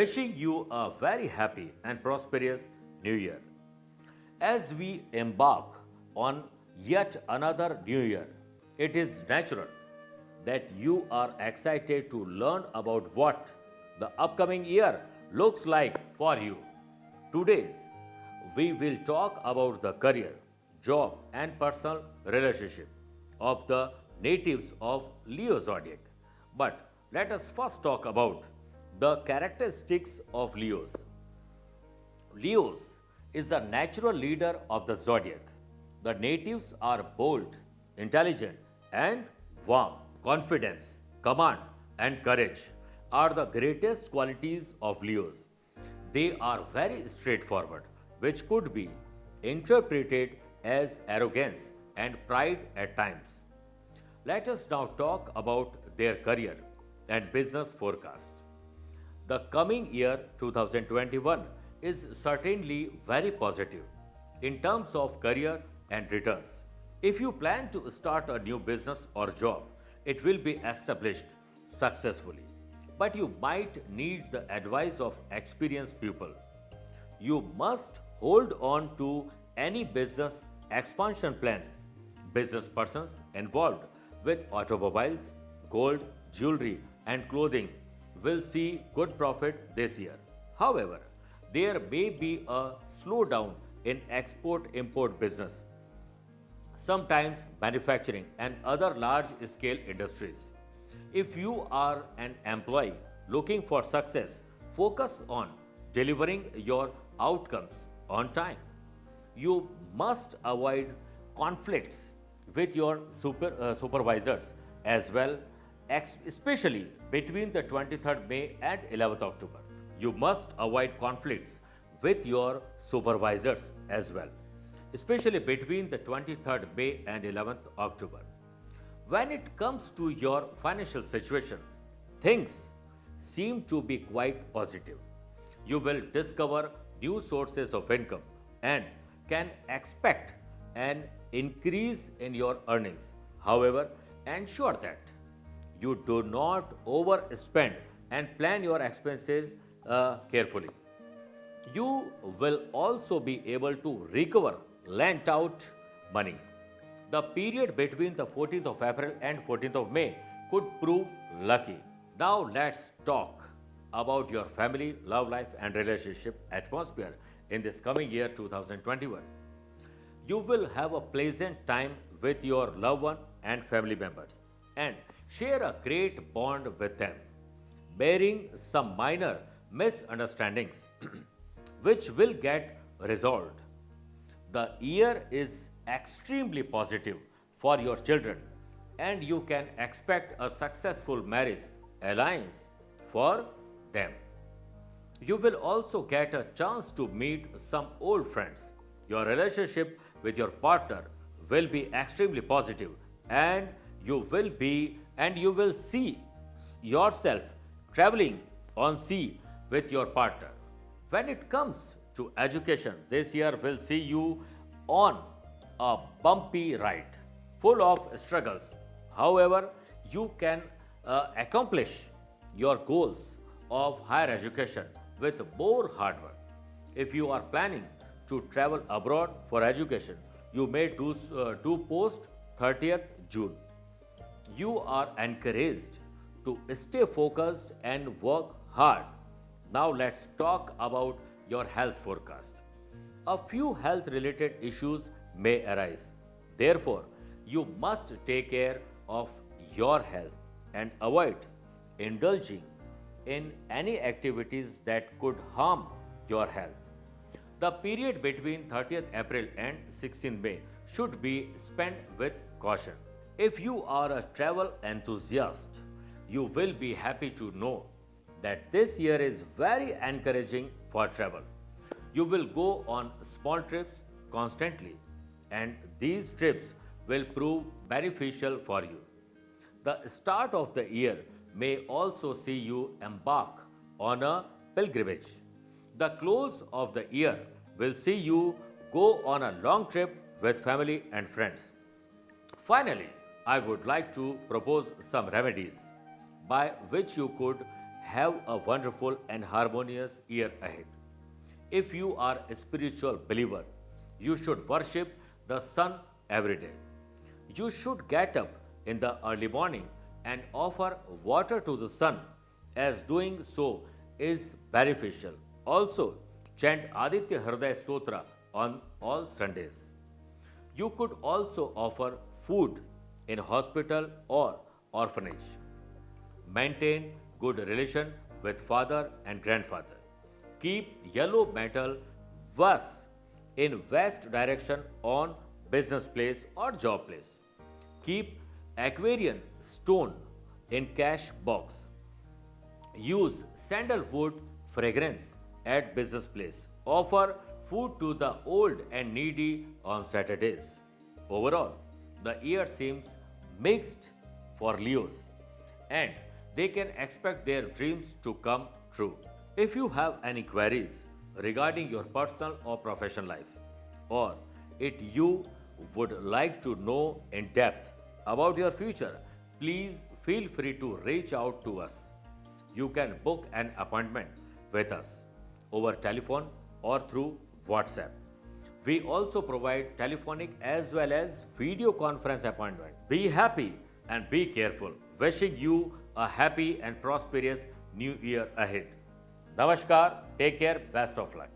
wishing you a very happy and prosperous new year. As we embark on yet another new year, it is natural that you are excited to learn about what the upcoming year looks like for you. Today, we will talk about the career, job, and personal relationship of the natives of Leo zodiac. But let us first talk about the characteristics of Leos. Leos is a natural leader of the zodiac. The natives are bold, intelligent, and warm. Confidence, command, and courage are the greatest qualities of Leos. They are very straightforward, which could be interpreted as arrogance and pride at times. Let us now talk about their career and business forecast. The coming year 2021 is certainly very positive in terms of career and returns. If you plan to start a new business or job, it will be established successfully. But you might need the advice of experienced people. You must hold on to any business expansion plans. Business persons involved with automobiles, gold, jewelry, and clothing will see good profit this year. However, there may be a slowdown in export import business, sometimes manufacturing and other large scale industries. If you are an employee looking for success, focus on delivering your outcomes on time. You must avoid conflicts with your supervisors as well, especially between the 23rd May and 11th October. You must avoid conflicts with your supervisors as well, especially between the 23rd May and 11th October. When it comes to your financial situation, things seem to be quite positive. You will discover new sources of income and can expect an increase in your earnings. However, ensure that you do not overspend and plan your expenses carefully. You will also be able to recover lent out money. The period between the 14th of April and 14th of May could prove lucky. Now let's talk about your family, love life and relationship atmosphere in this coming year 2021. You will have a pleasant time with your loved one and family members and share a great bond with them, bearing some minor misunderstandings which will get resolved. The year is extremely positive for your children and you can expect a successful marriage alliance for them. You will also get a chance to meet some old friends. Your relationship with your partner will be extremely positive and you will see yourself traveling on sea with your partner. When it comes to education, this year will see you on a bumpy ride full of struggles. However, you can accomplish your goals of higher education with more hard work. If you are planning to travel abroad for education, you may do post 30th June. You are encouraged to stay focused and work hard. Now let's talk about your health forecast. A few health related issues may arise. Therefore, you must take care of your health and avoid indulging in any activities that could harm your health. The period between 30th April and 16th May should be spent with caution. If you are a travel enthusiast, you will be happy to know that this year is very encouraging for travel. You will go on small trips constantly, and these trips will prove beneficial for you. The start of the year may also see you embark on a pilgrimage. The close of the year will see you go on a long trip with family and friends. Finally, I would like to propose some remedies by which you could have a wonderful and harmonious year ahead. If you are a spiritual believer, you should worship the sun every day. You should get up in the early morning and offer water to the sun, as doing so is beneficial. Also, chant Aditya Hriday Stotra on all Sundays. You could also offer food in hospital or orphanage. Maintain good relation with father and grandfather. Keep yellow metal vase in west direction on business place or job place. Keep aquarium stone in cash box. Use sandalwood fragrance at business place. Offer food to the old and needy on Saturdays. Overall, the year seems mixed for Leos and they can expect their dreams to come true. If you have any queries regarding your personal or professional life, or if you would like to know in depth about your future, please feel free to reach out to us. You can book an appointment with us over telephone or through WhatsApp. We also provide telephonic as well as video conference appointment. Be happy and be careful. Wishing you a happy and prosperous new year ahead. Namaskar, take care, best of luck.